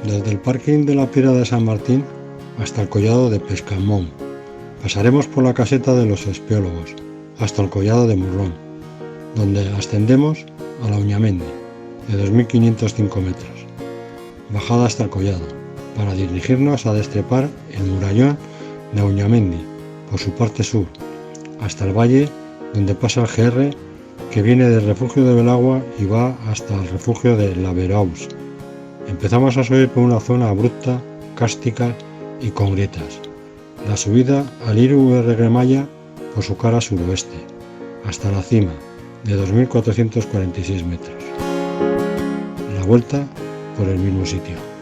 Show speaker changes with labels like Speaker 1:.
Speaker 1: desde el parking de la Piedra de San Martín hasta el collado de Pescamón. Pasaremos por la caseta de los Espiólogos hasta el collado de Murrón, donde ascendemos a la Uñamendi, de 2.505 metros. Bajada hasta el collado, para dirigirnos a destrepar el murallón de Uñamendi por su parte sur, hasta el valle donde pasa el GR, que viene del refugio de Belagua y va hasta el refugio de La Veraus. Empezamos a subir por una zona abrupta, cárstica y con grietas. La subida al Iru Remaya por su cara suroeste, hasta la cima, de 2.446 metros. La vuelta por el mismo sitio.